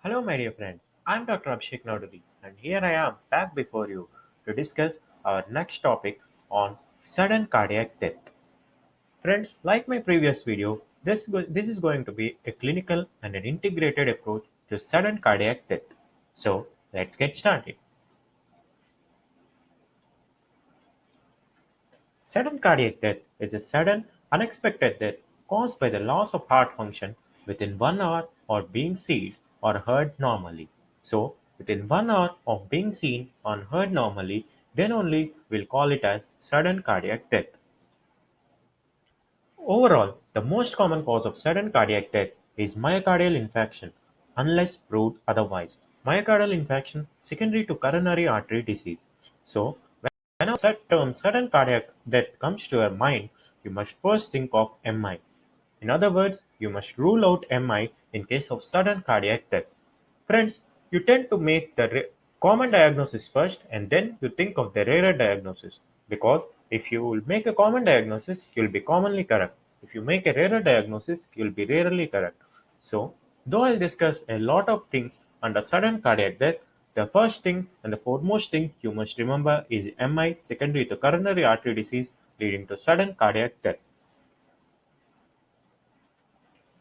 Hello, my dear friends. I'm Dr. Abhishek Nouduri, and here I am back before you to discuss our next topic on sudden cardiac death. Friends, like my previous video, this is going to be a clinical and an integrated approach to sudden cardiac death. So, let's get started. Sudden cardiac death is a sudden, unexpected death caused by the loss of heart function within 1 hour of being seen or heard normally. So, within 1 hour of being seen or heard normally, then only we'll call it as sudden cardiac death. Overall, the most common cause of sudden cardiac death is myocardial infarction, unless proved otherwise. Myocardial infarction secondary to coronary artery disease. So, when a term sudden cardiac death comes to your mind, you must first think of MI. In other words, you must rule out MI in case of sudden cardiac death. Friends, you tend to make the common diagnosis first and then you think of the rarer diagnosis. Because if you will make a common diagnosis, you'll be commonly correct. If you make a rarer diagnosis, you'll be rarely correct. So, though I'll discuss a lot of things under sudden cardiac death, the first thing and the foremost thing you must remember is MI secondary to coronary artery disease leading to sudden cardiac death.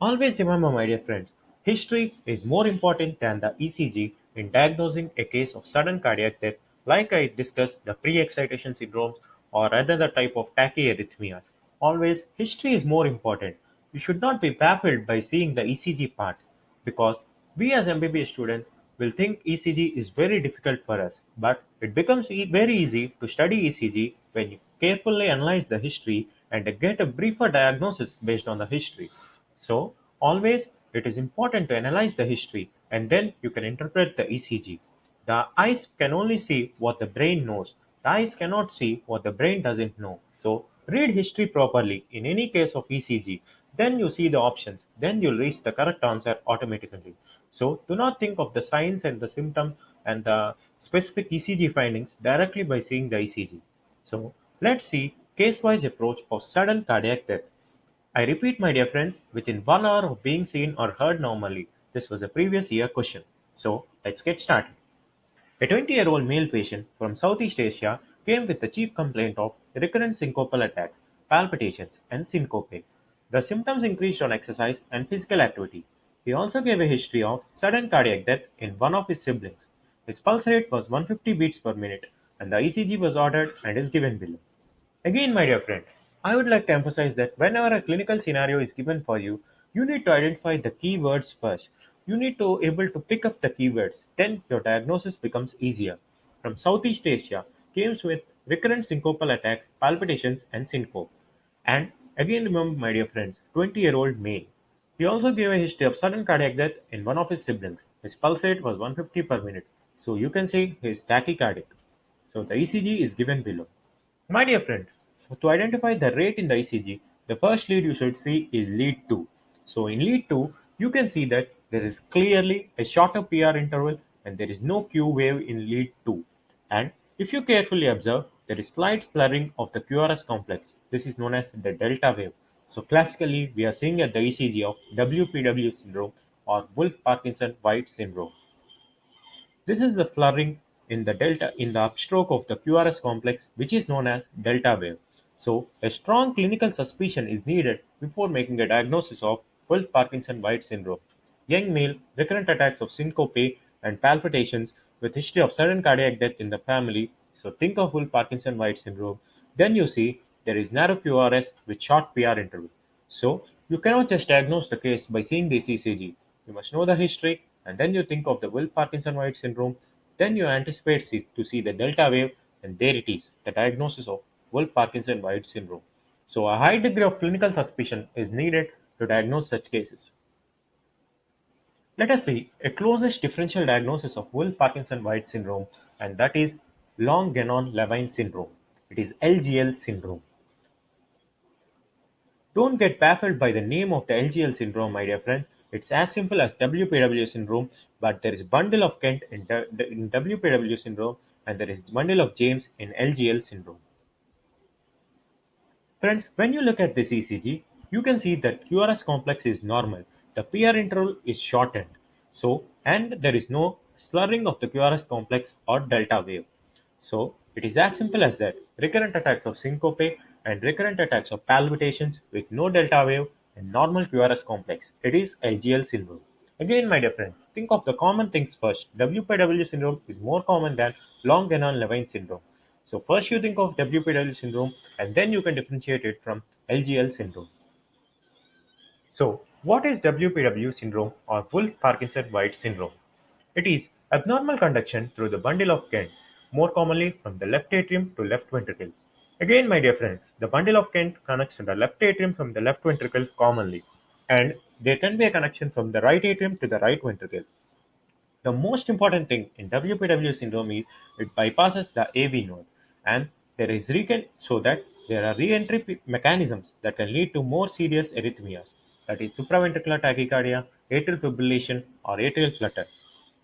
Always remember, my dear friends, history is more important than the ECG in diagnosing a case of sudden cardiac death, like I discussed the pre-excitation syndromes or another type of tachyarrhythmias. Always, history is more important. You should not be baffled by seeing the ECG part because we as MBBS students will think ECG is very difficult for us, but it becomes very easy to study ECG when you carefully analyze the history and get a briefer diagnosis based on the history. So, always it is important to analyze the history and then you can interpret the ECG. The eyes can only see what the brain knows. The eyes cannot see what the brain doesn't know. So, read history properly in any case of ECG. Then you see the options. Then you'll reach the correct answer automatically. So, do not think of the signs and the symptom and the specific ECG findings directly by seeing the ECG. So, let's see case-wise approach of sudden cardiac death. I repeat, my dear friends, within 1 hour of being seen or heard normally. This was a previous year question. So let's get started. A 20-year-old male patient from Southeast Asia came with the chief complaint of recurrent syncopal attacks, palpitations, and syncope. The symptoms increased on exercise and physical activity. He also gave a history of sudden cardiac death in one of his siblings. His pulse rate was 150 beats per minute, and the ECG was ordered and is given below. Again, my dear friend, I would like to emphasize that whenever a clinical scenario is given for you, you need to identify the keywords first. You need to able to pick up the keywords. Then your diagnosis becomes easier. From Southeast Asia, came with recurrent syncopal attacks, palpitations, and syncope. And again, remember, my dear friends, 20-year-old male. He also gave a history of sudden cardiac death in one of his siblings. His pulse rate was 150 per minute. So you can say he is tachycardic. So the ECG is given below. My dear friends, to identify the rate in the ECG, the first lead you should see is lead 2. So in lead 2, you can see that there is clearly a shorter PR interval and there is no Q wave in lead 2. And if you carefully observe, there is slight slurring of the QRS complex. This is known as the delta wave. So classically, we are seeing at the ECG of WPW syndrome or Wolff-Parkinson-White syndrome. This is the slurring in the delta in the upstroke of the QRS complex, which is known as delta wave. So, a strong clinical suspicion is needed before making a diagnosis of Wolff-Parkinson-White syndrome. Young male, recurrent attacks of syncope and palpitations with history of sudden cardiac death in the family. So, think of Wolff-Parkinson-White syndrome. Then you see there is narrow QRS with short PR interval. So, you cannot just diagnose the case by seeing the ECG. You must know the history, and then you think of the Wolff-Parkinson-White syndrome. Then you anticipate to see the delta wave, and there it is, the diagnosis of Wolff-Parkinson-White syndrome. So, a high degree of clinical suspicion is needed to diagnose such cases. Let us see a closest differential diagnosis of Wolff-Parkinson-White syndrome, and that is Long-Gannon-Levine syndrome. It is LGL syndrome. Don't get baffled by the name of the LGL syndrome, my dear friends. It's as simple as WPW syndrome, but there is bundle of Kent in WPW syndrome and there is bundle of James in LGL syndrome. Friends, when you look at this ECG, you can see that QRS complex is normal. The PR interval is shortened. So, and there is no slurring of the QRS complex or delta wave. So, it is as simple as that. Recurrent attacks of syncope and recurrent attacks of palpitations with no delta wave and normal QRS complex. It is LGL syndrome. Again, my dear friends, think of the common things first. WPW syndrome is more common than Long-Levine syndrome. So first you think of WPW syndrome and then you can differentiate it from LGL syndrome. So what is WPW syndrome or Wolff-Parkinson-White syndrome? It is abnormal conduction through the bundle of Kent, more commonly from the left atrium to left ventricle. Again, my dear friends, the bundle of Kent connects to the left atrium from the left ventricle commonly, and there can be a connection from the right atrium to the right ventricle. The most important thing in WPW syndrome is it bypasses the AV node, and there is so that there are re-entry mechanisms that can lead to more serious arrhythmias, that is supraventricular tachycardia, atrial fibrillation, or atrial flutter.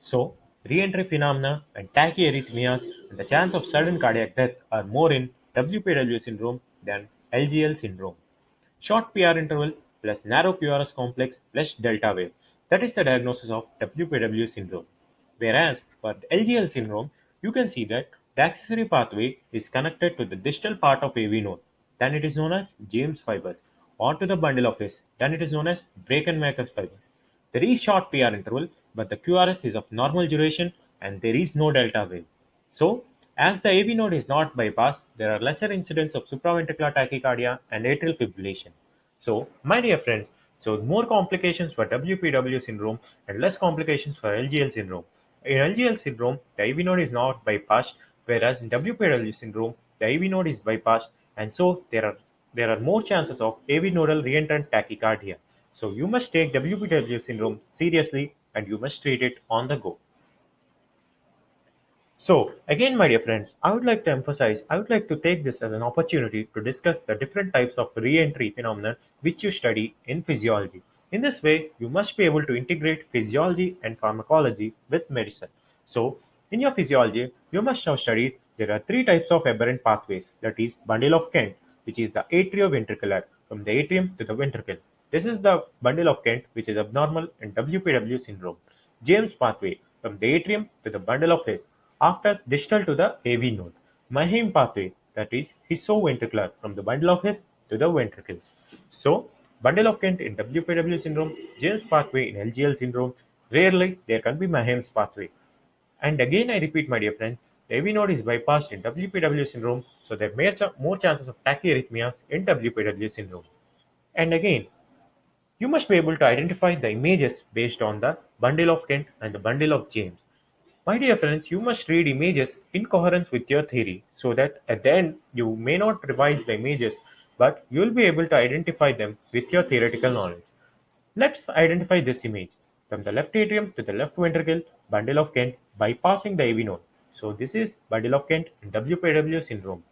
So, re-entry phenomena and tachyarrhythmias and the chance of sudden cardiac death are more in WPW syndrome than LGL syndrome. Short PR interval plus narrow QRS complex plus delta wave. That is the diagnosis of WPW syndrome. Whereas for LGL syndrome, you can see that the accessory pathway is connected to the distal part of AV node. Then it is known as James fiber, or to the bundle of his. Then it is known as Brakenmaker's fiber. There is short PR interval, but the QRS is of normal duration and there is no delta wave. So, as the AV node is not bypassed, there are lesser incidents of supraventricular tachycardia and atrial fibrillation. So, my dear friends, so more complications for WPW syndrome and less complications for LGL syndrome. In LGL syndrome, the AV node is not bypassed, whereas in WPW syndrome, the AV node is bypassed, and so there are more chances of AV nodal reentrant tachycardia. So you must take WPW syndrome seriously and you must treat it on the go. So, again, my dear friends, I would like to take this as an opportunity to discuss the different types of re-entry phenomena which you study in physiology. In this way, you must be able to integrate physiology and pharmacology with medicine. So, in your physiology, you must have studied there are three types of aberrant pathways, that is, bundle of Kent, which is the atrioventricular, from the atrium to the ventricle. This is the bundle of Kent, which is abnormal in WPW syndrome. James pathway, from the atrium to the bundle of His, after distal to the AV node. Mayhem pathway, that is hysoventricular, from the bundle of His to the ventricle. So, bundle of Kent in WPW syndrome, James pathway in LGL syndrome, rarely there can be Mayhem's pathway. And again, I repeat, my dear friends, the AV node is bypassed in WPW syndrome, so there are more chances of tachyarrhythmias in WPW syndrome. And again, you must be able to identify the images based on the bundle of Kent and the bundle of James. My dear friends, you must read images in coherence with your theory so that at the end you may not revise the images, but you will be able to identify them with your theoretical knowledge. Let's identify this image. From the left atrium to the left ventricle, bundle of Kent bypassing the AV node. So this is bundle of Kent in WPW syndrome.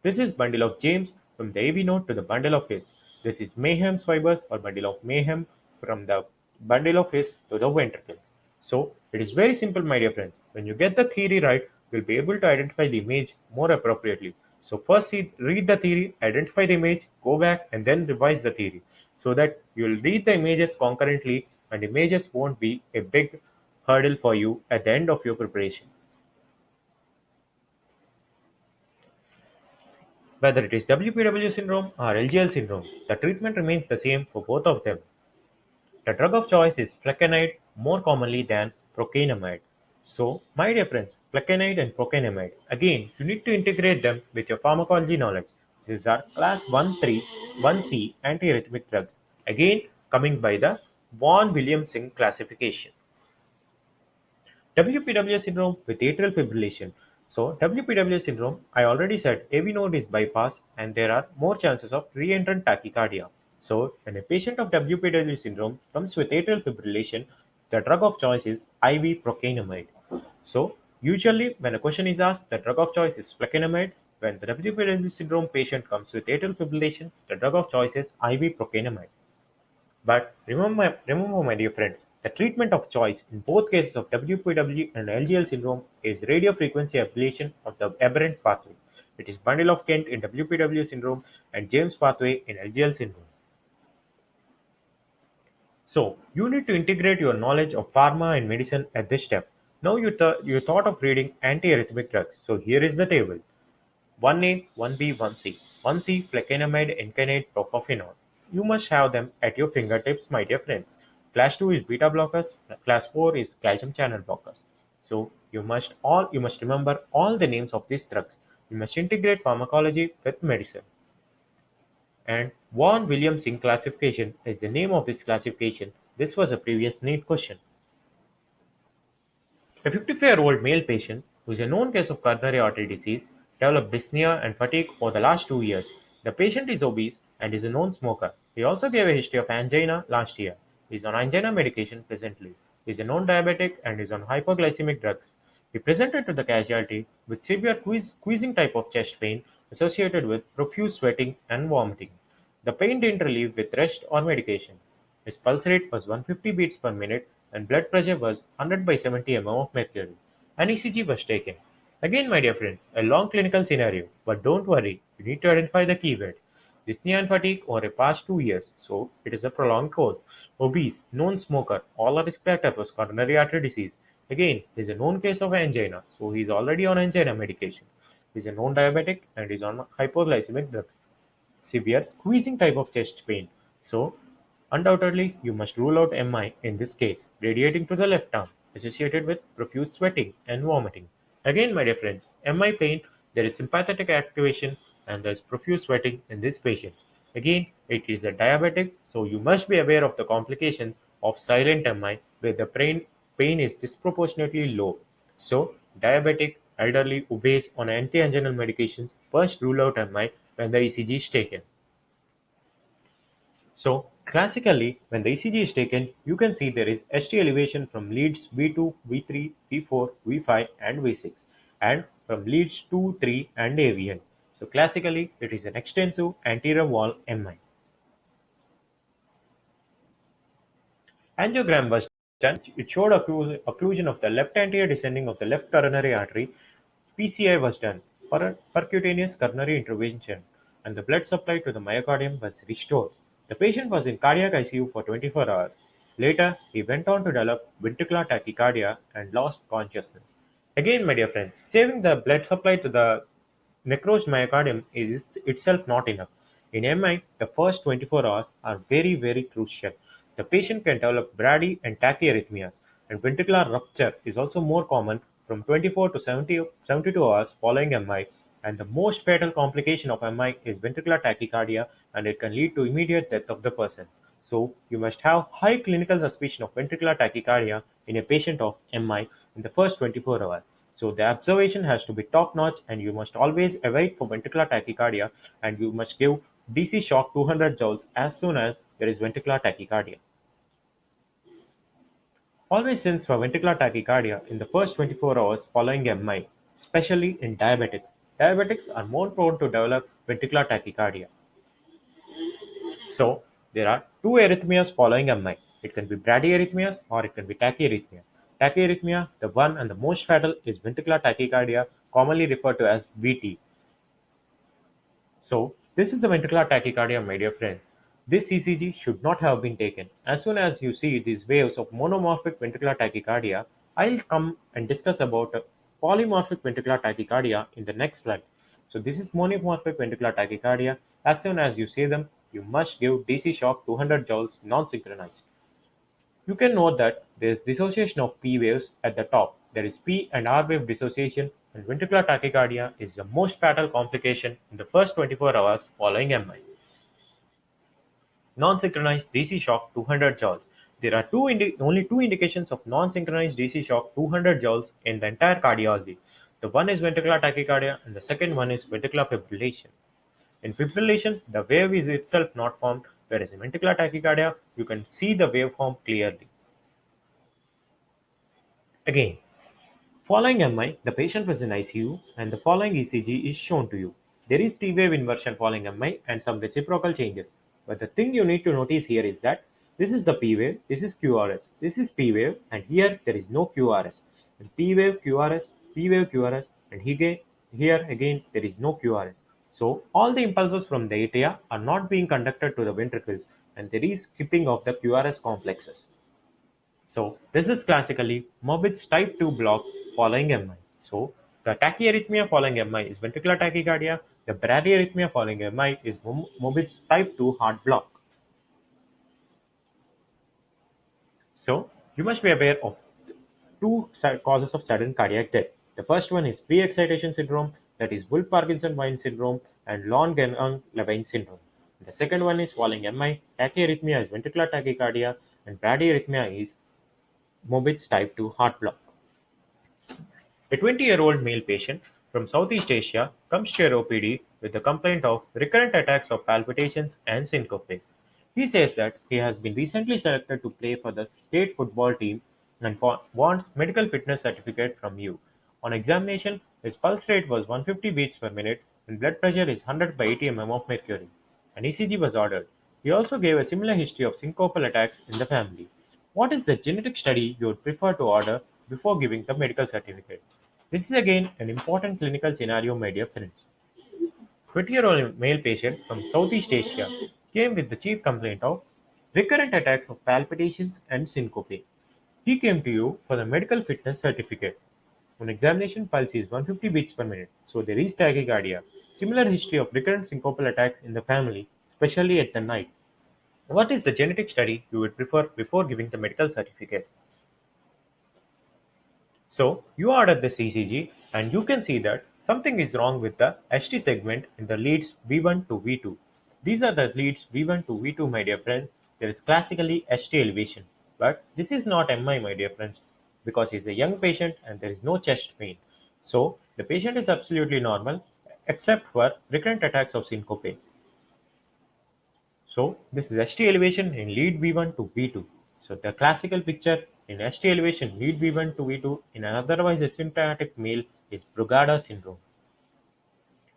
This is bundle of James from the AV node to the bundle of His. This is Mayhem's fibers or bundle of Mayhem from the bundle of His to the ventricle. So it is very simple, my dear friends. When you get the theory right, you'll be able to identify the image more appropriately. So first read the theory, identify the image, go back and then revise the theory so that you'll read the images concurrently and images won't be a big hurdle for you at the end of your preparation. Whether it is WPW syndrome or LGL syndrome, the treatment remains the same for both of them. The drug of choice is flecainide more commonly than procainamide. So, my dear friends, flecainide and procainamide, again, you need to integrate them with your pharmacology knowledge. These are class 1-3, 1C antiarrhythmic drugs. Again, coming by the Vaughan Williamson classification. WPW syndrome with atrial fibrillation. So, WPW syndrome, I already said AV node is bypassed and there are more chances of reentrant tachycardia. So, when a patient of WPW syndrome comes with atrial fibrillation, the drug of choice is IV procainamide. So, usually when a question is asked, the drug of choice is flecainamide. When the WPW syndrome patient comes with atrial fibrillation, the drug of choice is IV procainamide. But remember, my dear friends, the treatment of choice in both cases of WPW and LGL syndrome is radiofrequency ablation of the aberrant pathway. It is bundle of Kent in WPW syndrome and James pathway in LGL syndrome. So you need to integrate your knowledge of pharma and medicine at this step. Now you thought of reading antiarrhythmic drugs. So here is the table. 1A, 1B, 1C. 1C flecainamide, incanate, propafenol. You must have them at your fingertips, my dear friends. Class 2 is beta blockers. Class 4 is calcium channel blockers. So you must remember all the names of these drugs. You must integrate pharmacology with medicine. And Vaughan Williamson classification is the name of this classification. This was a previous NEET question. A 55-year-old male patient, who is a known case of coronary artery disease, developed dyspnea and fatigue for the last 2 years. The patient is obese and is a known smoker. He also gave a history of angina last year. He is on angina medication presently. He is a known diabetic and is on hypoglycemic drugs. He presented to the casualty with severe squeezing type of chest pain associated with profuse sweating and vomiting. The pain didn't relieve with rest or medication. His pulse rate was 150 beats per minute and blood pressure was 100 by 70 mm of mercury. An ECG was taken. Again, my dear friend, a long clinical scenario, but don't worry, you need to identify the keyword. Dyspnea and fatigue over a past 2 years, so it is a prolonged course. Obese, known smoker, all the risk factor was coronary artery disease. Again, there is a known case of angina, so he is already on angina medication. He is a known diabetic and is on hypoglycemic drugs. Severe squeezing type of chest pain. So, undoubtedly, you must rule out MI in this case, radiating to the left arm, associated with profuse sweating and vomiting. Again, my dear friends, MI pain, there is sympathetic activation and there is profuse sweating in this patient. Again, it is a diabetic, so you must be aware of the complications of silent MI where the pain is disproportionately low. So, diabetic, elderly, obese on anti-anginal medications first rule out MI when the ECG is taken. So, classically, when the ECG is taken, you can see there is ST elevation from leads V2, V3, V4, V5 and V6 and from leads 2, 3 and AVN. So, classically, it is an extensive anterior wall MI. Angiogram was done. It showed occlusion of the left anterior descending of the left coronary artery. PCI was done for a percutaneous coronary intervention, and the blood supply to the myocardium was restored. The patient was in cardiac ICU for 24 hours. Later, he went on to develop ventricular tachycardia and lost consciousness. Again, my dear friends, saving the blood supply to the necrosed myocardium is itself not enough. In MI, the first 24 hours are very, very crucial. The patient can develop brady and tachyarrhythmias, and ventricular rupture is also more common from 24 to 72 hours following MI. And the most fatal complication of MI is ventricular tachycardia, and it can lead to immediate death of the person. So, you must have high clinical suspicion of ventricular tachycardia in a patient of MI in the first 24 hours. So the observation has to be top notch and you must always await for ventricular tachycardia and you must give DC shock 200 joules as soon as there is ventricular tachycardia. Always sense for ventricular tachycardia in the first 24 hours following MI, especially in diabetics. Diabetics are more prone to develop ventricular tachycardia. So there are two arrhythmias following MI. It can be bradyarrhythmias or it can be tachyarrhythmia. Tachyarrhythmia, the one and the most fatal, is ventricular tachycardia, commonly referred to as VT. So this is the ventricular tachycardia, my dear friend. This ECG should not have been taken. As soon as you see these waves of monomorphic ventricular tachycardia, I'll come and discuss about polymorphic ventricular tachycardia in the next slide. So this is monomorphic ventricular tachycardia. As soon as you see them, you must give DC shock 200 joules non-synchronized. You can note that there is dissociation of P waves at the top. There is P and R wave dissociation, and ventricular tachycardia is the most fatal complication in the first 24 hours following MI. Non-synchronized DC shock 200 joules. There are only two indications of non-synchronized DC shock 200 joules in the entire cardiology. The one is ventricular tachycardia and the second one is ventricular fibrillation. In fibrillation, the wave is itself not formed, whereas in ventricular tachycardia, you can see the waveform clearly. Again, following MI, the patient was in ICU and the following ECG is shown to you. There is T-wave inversion following MI and some reciprocal changes. But the thing you need to notice here is that this is the P wave, this is QRS, this is P wave, and here there is no QRS. And P wave, QRS, P wave, QRS, and here again there is no QRS. So all the impulses from the atria are not being conducted to the ventricles. and there is skipping of the QRS complexes. So this is classically Mobitz type 2 block following MI. So the tachyarrhythmia following MI is ventricular tachycardia. The bradyarrhythmia following MI is Mobitz type 2 heart block. So you must be aware of two causes of sudden cardiac death. The first one is pre-excitation syndrome, that is Wolff-Parkinson-White syndrome and Long-Levin syndrome. The second one is following MI. Tachyarrhythmia is ventricular tachycardia, and bradyarrhythmia is Mobitz type 2 heart block. A 20-year-old male patient from Southeast Asia comes to your OPD with the complaint of recurrent attacks of palpitations and syncope. He says that he has been recently selected to play for the state football team and wants medical fitness certificate from you. On examination, his pulse rate was 150 beats per minute and blood pressure is 100 by 80 mm of mercury. An ECG was ordered. He also gave a similar history of syncopal attacks in the family. What is the genetic study you would prefer to order before giving the medical certificate? This is again an important clinical scenario, my dear friends. 20-year-old male patient from Southeast Asia came with the chief complaint of recurrent attacks of palpitations and syncope. He came to you for the medical fitness certificate. On examination, pulse is 150 beats per minute, so there is tachycardia. Similar history of recurrent syncopal attacks in the family, especially at the night. What is the genetic study you would prefer before giving the medical certificate? So you order this ECG and you can see that something is wrong with the ST segment in the leads V1 to V2. These are the leads V1 to V2, my dear friends. There is classically ST elevation, but this is not MI, my dear friends, because he is a young patient and there is no chest pain. So the patient is absolutely normal except for recurrent attacks of syncope. So this is ST elevation in lead V1 to V2. So the classical picture in ST elevation lead V1 to V2 in an otherwise asymptomatic male is Brugada syndrome.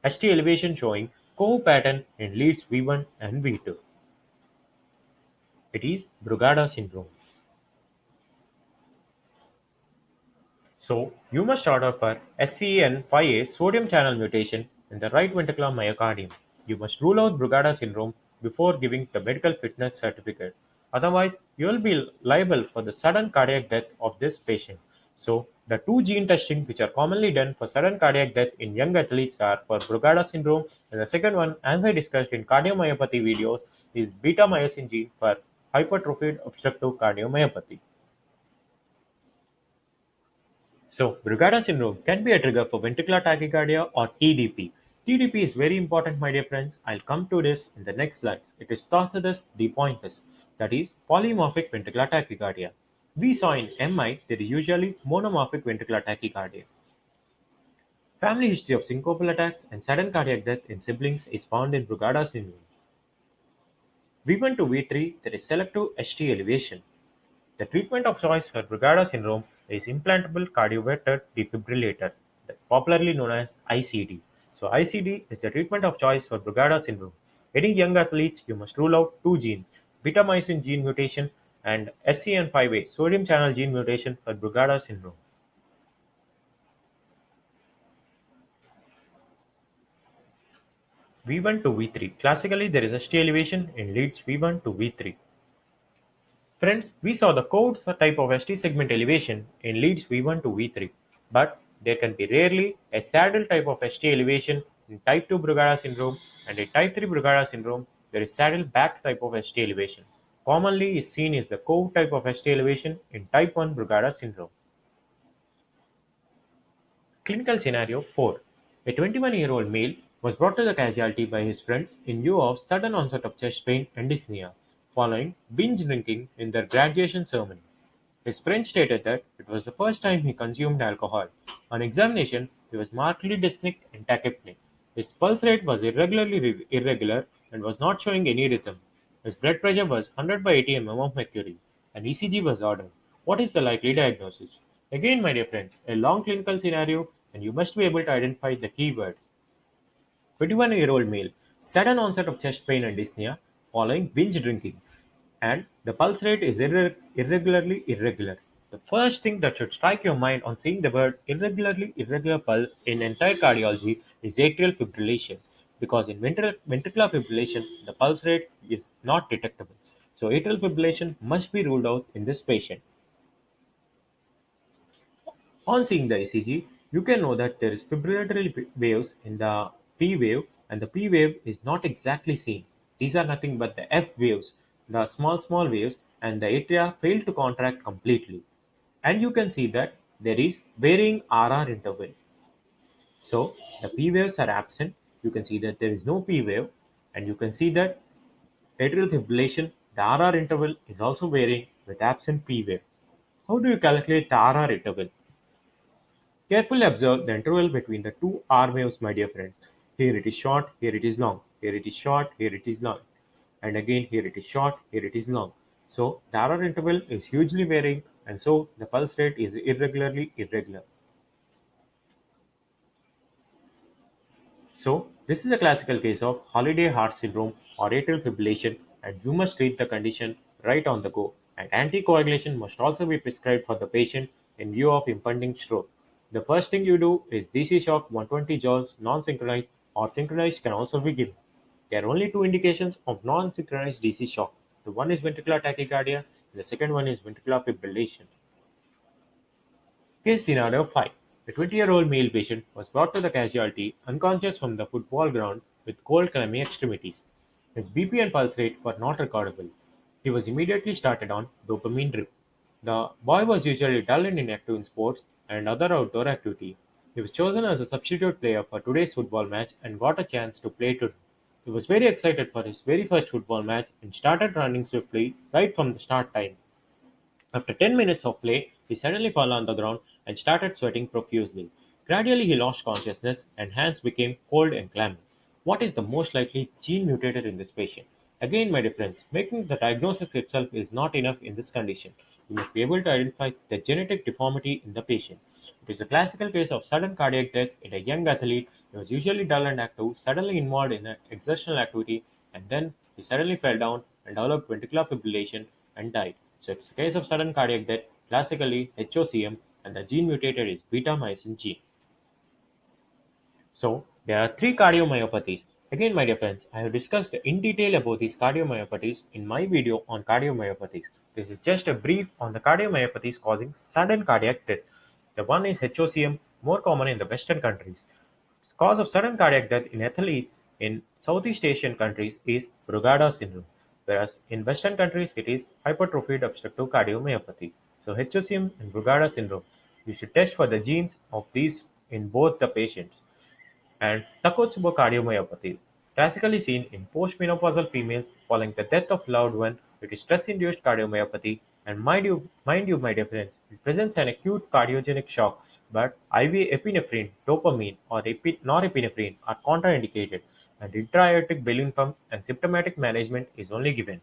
ST elevation showing Coe pattern in leads V1 and V2. It is Brugada syndrome. So you must order for SCN5A sodium channel mutation in the right ventricular myocardium. You must rule out Brugada syndrome before giving the medical fitness certificate. Otherwise, you will be liable for the sudden cardiac death of this patient. So the two gene testing which are commonly done for sudden cardiac death in young athletes are for Brugada syndrome, and the second one, as I discussed in cardiomyopathy videos, is beta myosin gene for hypertrophied obstructive cardiomyopathy. So, Brugada syndrome can be a trigger for ventricular tachycardia or TDP. TDP is very important, my dear friends. I'll come to this in the next slide. It is Tosthus the pointus, that is polymorphic ventricular tachycardia. We saw in MI there is usually monomorphic ventricular tachycardia. Family history of syncopal attacks and sudden cardiac death in siblings is found in Brugada syndrome. V1 to V3 there is selective ST elevation. The treatment of choice for Brugada syndrome is implantable cardioverter defibrillator, popularly known as ICD. So ICD is the treatment of choice for Brugada syndrome. Any young athletes, you must rule out two genes, beta-myosin gene mutation and SCN5A sodium channel gene mutation for Brugada syndrome. V1 to V3. Classically, there is ST elevation in leads V1 to V3. Friends, we saw the codes type of ST segment elevation in leads V1 to V3, but there can be rarely a saddle type of ST elevation in type 2 Brugada syndrome, and in type 3 Brugada syndrome there is saddle back type of ST elevation. Commonly is seen is the cove type of ST elevation in type 1 Brugada syndrome. Clinical scenario 4. A 21-year-old male was brought to the casualty by his friends in view of sudden onset of chest pain and dyspnea following binge drinking in their graduation ceremony. His friend stated that it was the first time he consumed alcohol. On examination, he was markedly dyspneic and tachypneic. His pulse rate was irregularly irregular and was not showing any rhythm. His blood pressure was 100 by 80 mm of mercury. An ECG was ordered. What is the likely diagnosis? Again, my dear friends, a long clinical scenario and you must be able to identify the keywords. 21-year-old male, sudden onset of chest pain and dyspnea following binge drinking, and the pulse rate is irregularly irregular. The first thing that should strike your mind on seeing the word irregularly irregular pulse in entire cardiology is atrial fibrillation, because in ventricular fibrillation the pulse rate is not detectable. so atrial fibrillation must be ruled out in this patient. On seeing the ECG, you can know that there is fibrillatory waves in the P wave, and the P wave is not exactly seen. These are nothing but the F waves, the small waves, and the atria fail to contract completely. And you can see that there is varying RR interval. So the P waves are absent. You can see that there is no P wave, and you can see that atrial fibrillation, the RR interval is also varying with absent P wave. How do you calculate the RR interval? Carefully observe the interval between the two R waves, my dear friend. Here it is short, here it is long. Here it is short, here it is long. And again, here it is short, here it is long. So the RR interval is hugely varying, and so the pulse rate is irregularly irregular. So, this is a classical case of holiday heart syndrome or atrial fibrillation, and you must treat the condition right on the go. And anticoagulation must also be prescribed for the patient in view of impending stroke. The first thing you do is DC shock 120 joules non-synchronized or synchronized can also be given. There are only two indications of non-synchronized DC shock. The one is ventricular tachycardia, and the second one is ventricular fibrillation. Case scenario 5. A 20-year-old male patient was brought to the casualty unconscious from the football ground with cold clammy extremities. His BP and pulse rate were not recordable. He was immediately started on dopamine drip. The boy was usually dull and inactive in sports and other outdoor activity. He was chosen as a substitute player for today's football match and got a chance to play today. He was very excited for his very first football match and started running swiftly right from the start time. After 10 minutes of play, he suddenly fell on the ground and started sweating profusely. Gradually, he lost consciousness and hands became cold and clammy. What is the most likely gene mutated in this patient? Again, my dear friends, making the diagnosis itself is not enough in this condition. You must be able to identify the genetic deformity in the patient. It is a classical case of sudden cardiac death in a young athlete. He was usually dull and active, suddenly involved in an exertional activity, and then he suddenly fell down and developed ventricular fibrillation and died. So it's a case of sudden cardiac death, classically HOCM, and the gene mutated is beta-myosin gene. So there are three cardiomyopathies. Again, my dear friends, I have discussed in detail about these cardiomyopathies in my video on cardiomyopathies. This is just a brief on the cardiomyopathies causing sudden cardiac death. The one is HOCM, more common in the Western countries. Cause of sudden cardiac death in athletes in Southeast Asian countries is Brugada syndrome, whereas in Western countries it is hypertrophied obstructive cardiomyopathy. So HOCM and Brugada syndrome. You should test for the genes of these in both the patients. And Takotsubo cardiomyopathy, classically seen in postmenopausal females following the death of loved one, it is stress-induced cardiomyopathy, and my dear friends, it presents an acute cardiogenic shock, but IV epinephrine, dopamine, or norepinephrine are contraindicated, and intra-aortic balloon pump and symptomatic management is only given.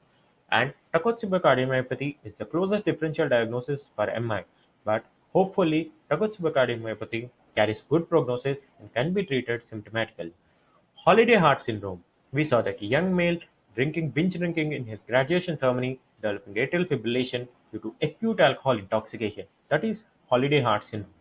And Takotsubo cardiomyopathy is the closest differential diagnosis for MI, but hopefully Takotsubo cardiomyopathy carries good prognosis and can be treated symptomatically. Holiday heart syndrome. We saw that a young male binge drinking in his graduation ceremony, developing atrial fibrillation due to acute alcohol intoxication. That is holiday heart syndrome.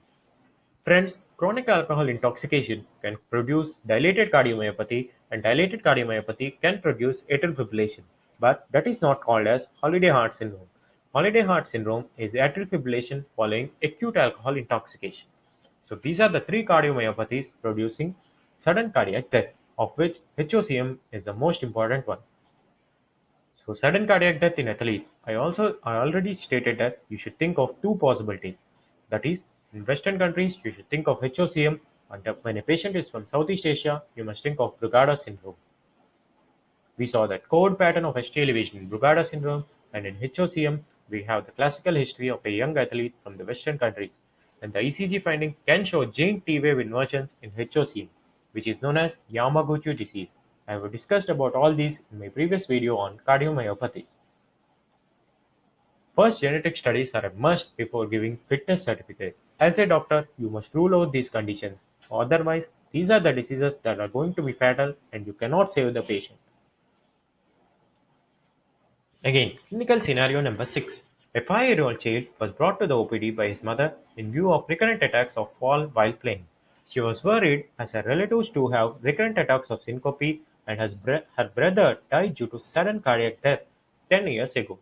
Friends, chronic alcohol intoxication can produce dilated cardiomyopathy, and dilated cardiomyopathy can produce atrial fibrillation, but that is not called as holiday heart syndrome. Holiday heart syndrome is atrial fibrillation following acute alcohol intoxication. So these are the three cardiomyopathies producing sudden cardiac death, of which HOCM is the most important one. So sudden cardiac death in athletes. I already stated that you should think of two possibilities. That is, in Western countries, you should think of HOCM, and when a patient is from Southeast Asia, you must think of Brugada syndrome. We saw that code pattern of ST elevation in Brugada syndrome, and in HOCM, we have the classical history of a young athlete from the Western countries. And the ECG finding can show giant T wave inversions in HOCM, which is known as Yamaguchi disease. I have discussed about all these in my previous video on cardiomyopathy. First, genetic studies are a must before giving fitness certificate. As a doctor, you must rule out these conditions. Otherwise, these are the diseases that are going to be fatal and you cannot save the patient. Again, clinical scenario number 6. A 5-year-old child was brought to the OPD by his mother in view of recurrent attacks of fall while playing. She was worried as her relatives too have recurrent attacks of syncope and her brother died due to sudden cardiac death. 10 years ago.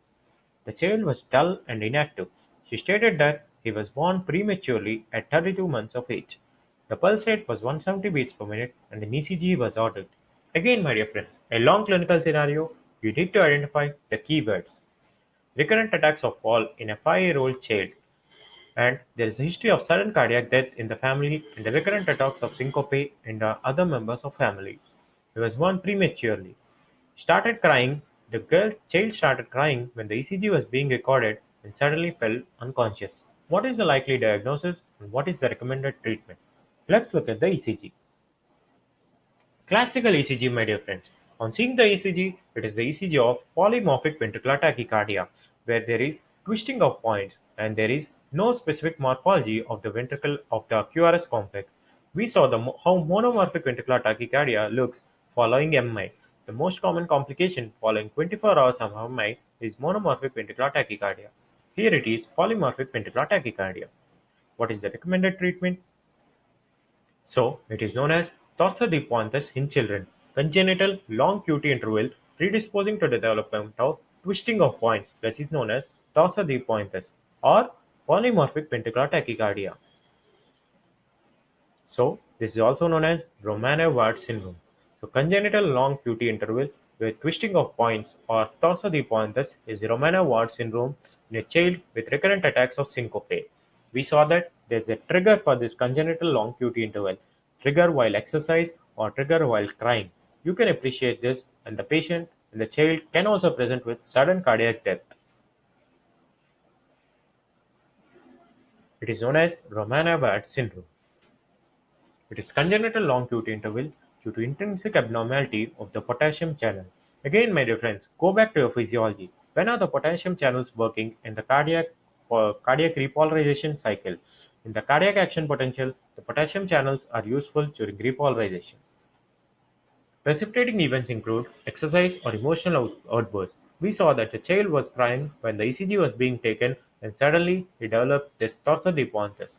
The child was dull and inactive. She stated that he was born prematurely at 32 months of age. The pulse rate was 170 beats per minute and an ECG was ordered. Again, my dear friends, a long clinical scenario, you need to identify the keywords. Recurrent attacks of fall in a 5-year-old child, and there is a history of sudden cardiac death in the family and the recurrent attacks of syncope in the other members of family. He was born prematurely. Started crying. The child started crying when the ECG was being recorded and suddenly fell unconscious. What is the likely diagnosis and what is the recommended treatment? Let's look at the ECG. Classical ECG, my dear friends. On seeing the ECG, it is the ECG of polymorphic ventricular tachycardia, where there is twisting of points and there is no specific morphology of the ventricle of the QRS complex. We saw how monomorphic ventricular tachycardia looks following MI. The most common complication following 24 hours of MI is monomorphic ventricular tachycardia. Here it is polymorphic ventricular tachycardia. What is the recommended treatment? So, it is known as torsades in children, congenital long QT interval predisposing to the development of twisting of points. This is known as torsades or polymorphic ventricular tachycardia. So, this is also known as Romanev-Ward syndrome. So, congenital long QT interval with twisting of points or torsades is Romanev-Ward syndrome in a child with recurrent attacks of syncope. We saw that there is a trigger for this congenital long QT interval, trigger while exercise or trigger while crying. You can appreciate this, and the patient and the child can also present with sudden cardiac death. It is known as Romanev-Ward syndrome. It is congenital long QT interval due to intrinsic abnormality of the potassium channel. Again, my dear friends, go back to your physiology. When are the potassium channels working in the cardiac repolarization cycle? In the cardiac action potential, the potassium channels are useful during repolarization. Precipitating events include exercise or emotional outbursts. We saw that the child was crying when the ECG was being taken and suddenly he developed this torsades.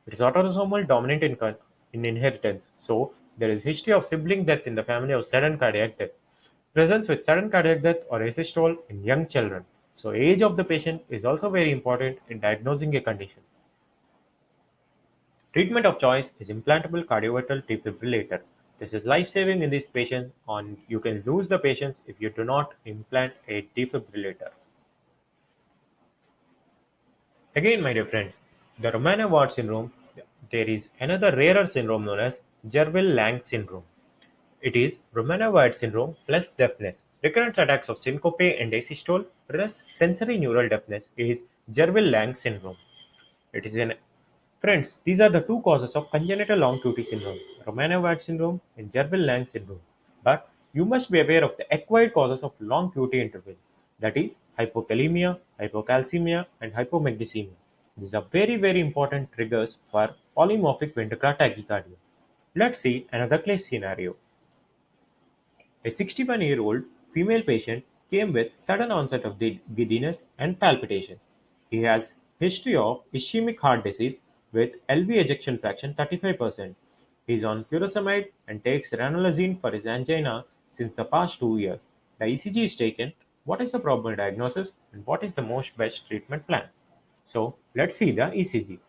It is autosomal dominant in inheritance, so there is history of sibling death in the family of sudden cardiac death. Presence with sudden cardiac death or asystole in young children. So age of the patient is also very important in diagnosing a condition. Treatment of choice is implantable cardioverter defibrillator. This is life-saving in these patients, and you can lose the patients if you do not implant a defibrillator. Again, my dear friends, the Romanev-Ward syndrome, there is another rarer syndrome known as Jervell-Lang syndrome. It is Romanev-Ward syndrome plus deafness. Recurrent attacks of syncope and asystole plus sensory neural deafness is Jervell-Lang syndrome. It is an Friends, these are the two causes of congenital long QT syndrome, Romanev-Ward syndrome and Jervell-Lang syndrome. But you must be aware of the acquired causes of long QT interval, that is hypokalemia, hypocalcemia, and hypomagnesemia. These are very important triggers for polymorphic ventricular tachycardia. Let's see another case scenario. A 61-year-old female patient came with sudden onset of giddiness and palpitations. He has history of ischemic heart disease with LV ejection fraction 35%. He is on furosemide and takes ranolazine for his angina since the past 2 years. The ECG is taken. What is the probable diagnosis and what is the most best treatment plan? So let's see the ECG.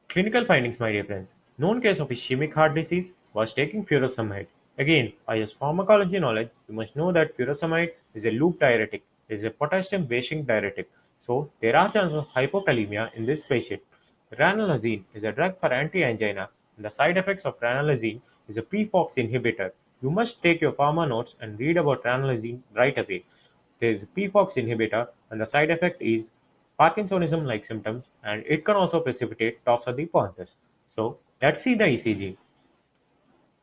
Clinical findings, my dear friends. Known case of ischemic heart disease was taking furosemide. Again, by his pharmacology knowledge, you must know that furosemide is a loop diuretic, is a potassium basing diuretic. So there are chances of hypokalemia in this patient. Ranolazine is a drug for anti-angina, and the side effects of ranolazine is a PFOX inhibitor. You must take your pharma notes and read about ranolazine right away. There is a PFOX inhibitor, and the side effect is Parkinsonism-like symptoms, and it can also precipitate toxoplasmosis. So let's see the ECG.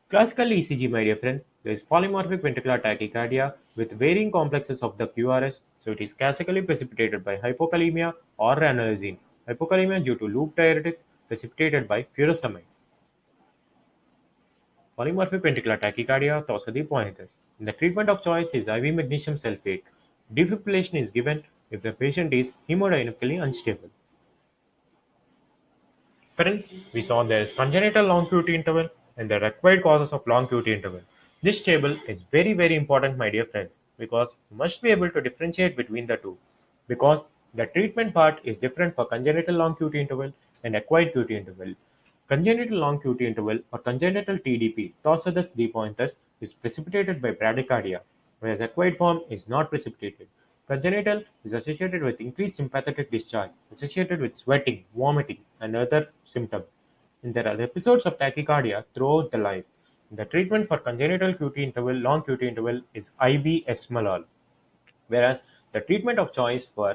Classical ECG, my dear friends, there is polymorphic ventricular tachycardia with varying complexes of the QRS. So it is classically precipitated by hypokalemia or ranolazine. Hypokalemia due to loop diuretics precipitated by furosemide. Polymorphic ventricular tachycardia, toxoplasmosis. The treatment of choice is IV magnesium sulfate. Defibrillation is given if the patient is hemodynamically unstable. Friends, we saw there is congenital long QT interval and the required causes of long QT interval. This table is very very important, my dear friends, because you must be able to differentiate between the two, because the treatment part is different for congenital long QT interval and acquired QT interval. Congenital long QT interval or congenital TDP, Torsades depointers, is precipitated by bradycardia, whereas acquired form is not precipitated. Congenital is associated with increased sympathetic discharge, associated with sweating, vomiting, and other symptoms. And there are episodes of tachycardia throughout the life. The treatment for congenital QT interval, long QT interval is IV esmolol, whereas the treatment of choice for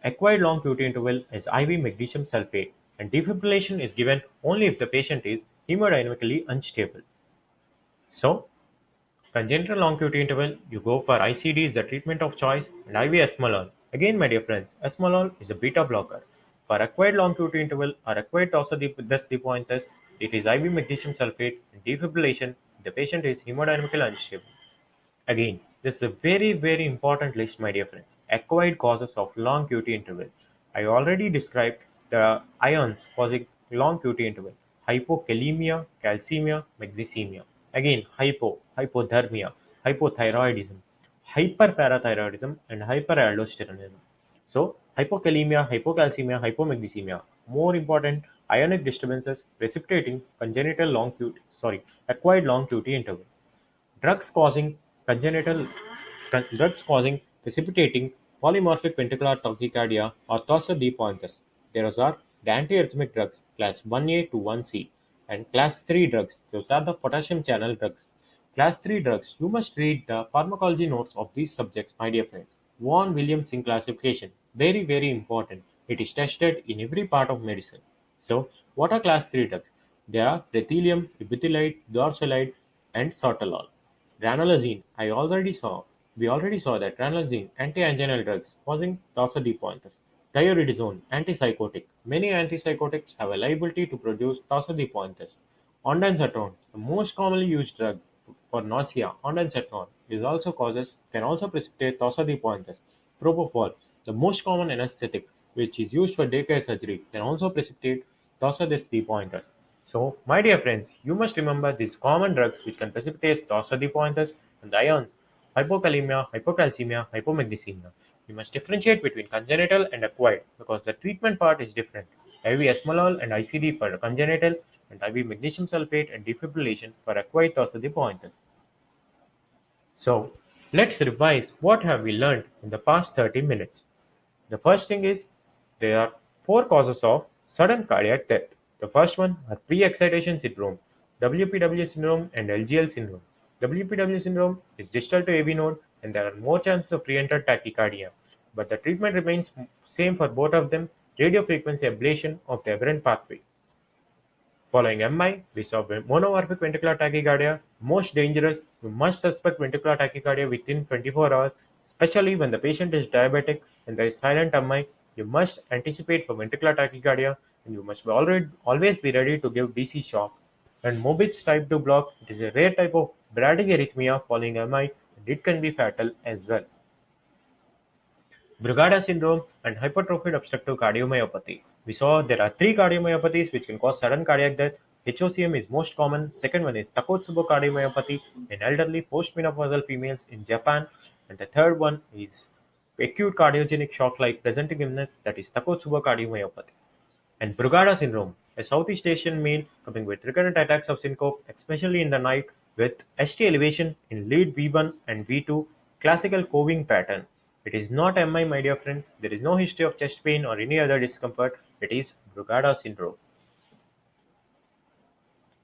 acquired long QT interval is IV magnesium sulfate, and defibrillation is given only if the patient is hemodynamically unstable. So, congenital long QT interval, you go for ICD is the treatment of choice, and IV esmolol. Again, my dear friends, esmolol is a beta blocker. For acquired long QT interval or acquired torsades it is IV magnesium sulfate and defibrillation. The patient is hemodynamically unstable. Again, this is a very, very important list, my dear friends. Acquired causes of long QT interval. I already described the ions causing long QT interval. Hypokalemia, calcemia, magnesemia. Again, hypothermia, hypothyroidism, hyperparathyroidism, and hyperaldosteronism. So, hypokalemia, hypocalcemia, hypomagnesemia. More important, ionic disturbances precipitating congenital long QT, acquired long QT interval. Drugs causing congenital drugs causing precipitating polymorphic ventricular tachycardia or torsades. There are the antiarrhythmic drugs class 1A to 1C and class 3 drugs. Those are the potassium channel drugs. Class 3 drugs. You must read the pharmacology notes of these subjects, my dear friends. Vaughan Williamson classification. Very, very important. It is tested in every part of medicine. So, what are class 3 drugs? They are prethelium, epithelite, dorsolide, and sotalol. Ranolazine, we already saw that ranolazine, anti-anginal drugs causing torsades. Thioridazone, antipsychotic. Many antipsychotics have a liability to produce torsades. Ondansetron, the most commonly used drug for nausea, ondansetron, can also precipitate torsades. Propofol, the most common anesthetic, which is used for daycare surgery, can also precipitate torsades. So, my dear friends, you must remember these common drugs which can precipitate torsades and the ions: hypokalemia, hypocalcemia, hypomagnesemia. You must differentiate between congenital and acquired because the treatment part is different. IV esmolol and ICD for congenital, and IV magnesium sulfate and defibrillation for acquired torsades. So, let's revise what have we learned in the past 30 minutes. The first thing is there are four causes of sudden cardiac death. The first one are pre-excitation syndrome, WPW syndrome and LGL syndrome. WPW syndrome is distal to AV node and there are more chances of pre-entered tachycardia, but the treatment remains same for both of them, radiofrequency ablation of the aberrant pathway. Following MI, we saw monomorphic ventricular tachycardia, most dangerous. You must suspect ventricular tachycardia within 24 hours, especially when the patient is diabetic and there is silent MI. You must anticipate for ventricular tachycardia and you must always be ready to give DC shock. And Mobitz type 2 block, it is a rare type of bradyarrhythmia following MI and it can be fatal as well. Brugada syndrome and hypertrophic obstructive cardiomyopathy. We saw there are three cardiomyopathies which can cause sudden cardiac death. HOCM is most common. Second one is Takotsubo cardiomyopathy in elderly postmenopausal females in Japan. And the third one is acute cardiogenic shock like presenting illness, that is Takotsubo cardiomyopathy. And Brugada syndrome, a Southeast Asian male coming with recurrent attacks of syncope, especially in the night, with ST elevation in lead V1 and V2, classical coving pattern. It is not MI, my dear friend. There is no history of chest pain or any other discomfort. It is Brugada syndrome.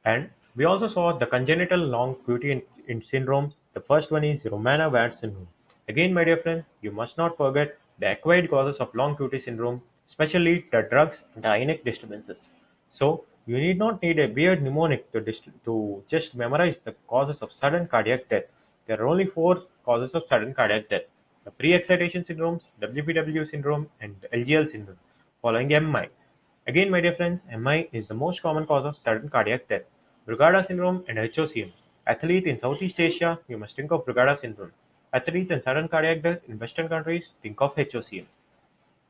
And we also saw the congenital long QT in syndromes. The first one is Romano-Ward syndrome. Again, my dear friend, you must not forget the acquired causes of long QT syndrome, especially the drugs and the ionic disturbances. So, you need not need a weird mnemonic to just memorize the causes of sudden cardiac death. There are only four causes of sudden cardiac death: the pre-excitation syndromes, WPW syndrome, and LGL syndrome, following MI. Again, my dear friends, MI is the most common cause of sudden cardiac death. Brugada syndrome and HOCM. Athlete in Southeast Asia, you must think of Brugada syndrome. Athlete and sudden cardiac death in Western countries, think of HOCM.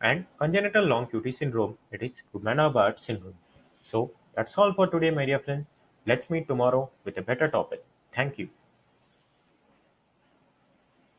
And congenital long QT syndrome, it is Kumana-Barr syndrome. So that's all for today, my dear friends. Let's meet tomorrow with a better topic. Thank you.